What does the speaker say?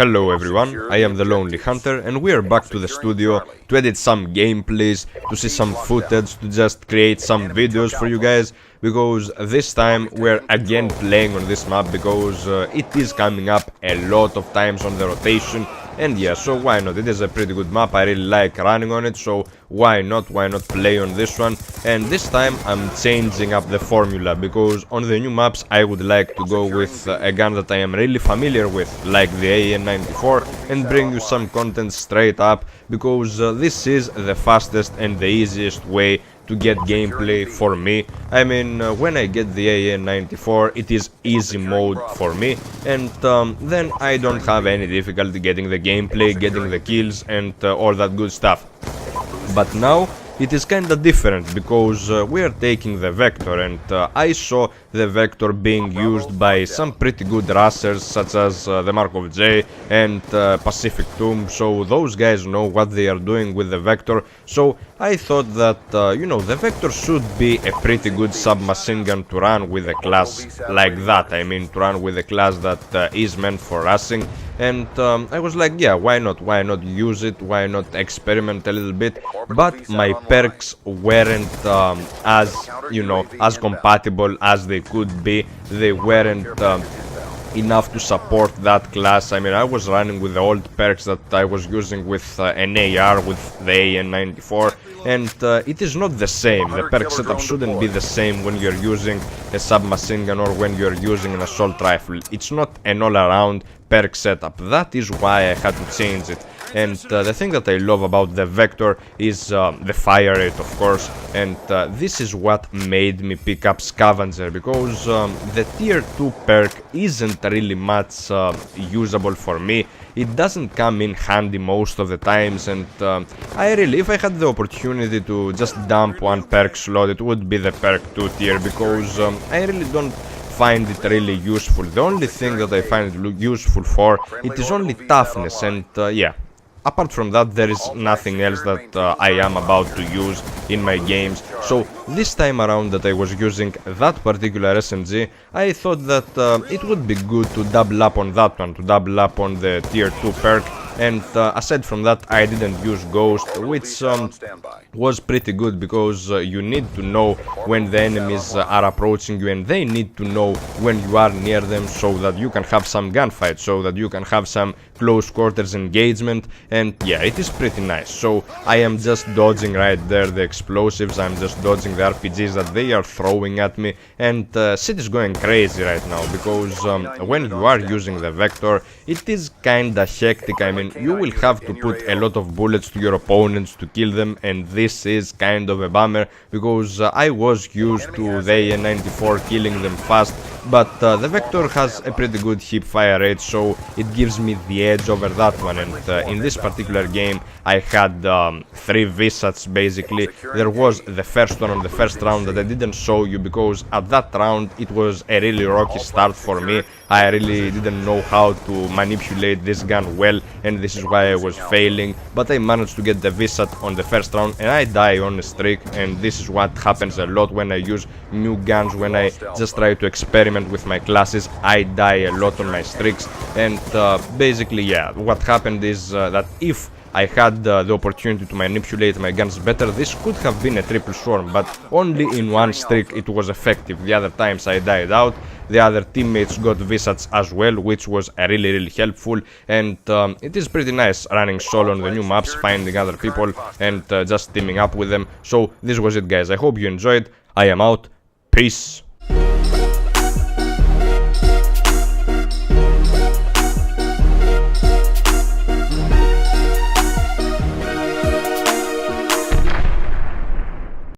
Hello everyone, I am the Lonely Hunter and we are back to the studio to edit some gameplays, to see some footage, to just create some videos for you guys, because this time we're again playing on this map because it is coming up a lot of times on the rotation. And yeah, so why not? It is a pretty good map, I really like running on it, so why not play on this one? And this time I'm changing up the formula, because on the new maps I would like to go with a gun that I am really familiar with, like the AN-94, and bring you some content straight up, because this is the fastest and the easiest way to get gameplay for me. I mean, when I get the AN-94, it is easy mode for me, and then I don't have any difficulty getting the gameplay, getting the kills, and all that good stuff. But now it is kinda different, because we are taking the Vector, and I saw the Vector being used by some pretty good rushers, such as the MarkOfJ and PacificTomb, so those guys know what they are doing with the Vector. So I thought that, you know, the Vector should be a pretty good submachine gun to run with a class like that. I mean, to run with a class that is meant for rushing. And I was like, yeah, why not use it, why not experiment a little bit. But my perks weren't as, you know, as compatible as they could be. They weren't enough to support that class. I mean, I was running with the old perks that I was using with an AR, with the AN-94, and it is not the same. The perk setup shouldn't be the same when you're using a submachine gun or when you're using an assault rifle. It's not an all-around perk setup. That is why I had to change it. And the thing that I love about the Vector is the fire rate, of course, and this is what made me pick up Scavenger, because the tier 2 perk isn't really much usable for me. It doesn't come in handy most of the times, and I really, if I had the opportunity to just dump one perk slot, it would be the perk 2 tier, because I really don't find it really useful. The only thing that I find it useful for, it is only toughness, and yeah. Apart from that, there is nothing else that I am about to use in my games. So this time around that I was using that particular SMG, I thought that it would be good to double up on that one, to double up on the tier 2 perk. And aside from that, I didn't use Ghost, which was pretty good, because you need to know when the enemies are approaching you, and they need to know when you are near them, so that you can have some gunfight, so that you can have some close quarters engagement. And yeah, it is pretty nice. So I am just dodging right there the explosives, I'm just dodging the RPGs that they are throwing at me, and shit is going crazy right now, because when you are using the Vector, it is kinda hectic. I mean, you will have to put a lot of bullets to your opponents to kill them, and this is kind of a bummer, because I was used to the AN-94 killing them fast, but the Vector has a pretty good hip fire rate, so it gives me the edge over that one. And in this particular game I had 3 VSATs basically. There was the first one on the first round that I didn't show you, because at that round it was a really rocky start for me. I really didn't know how to manipulate this gun well, and this is why I was failing, but I managed to get the VSAT on the first round, and I die on a streak. And this is what happens a lot when I use new guns, when I just try to experiment with my classes. I die a lot on my streaks, and basically, yeah, what happened is that if I had the opportunity to manipulate my guns better, this could have been a triple swarm, but only in one streak it was effective. The other times I died out. The other teammates got VSATs as well, which was really helpful, and it is pretty nice running solo on the new maps, finding other people and just teaming up with them. So this was it, guys. I hope you enjoyed. I am out. Peace.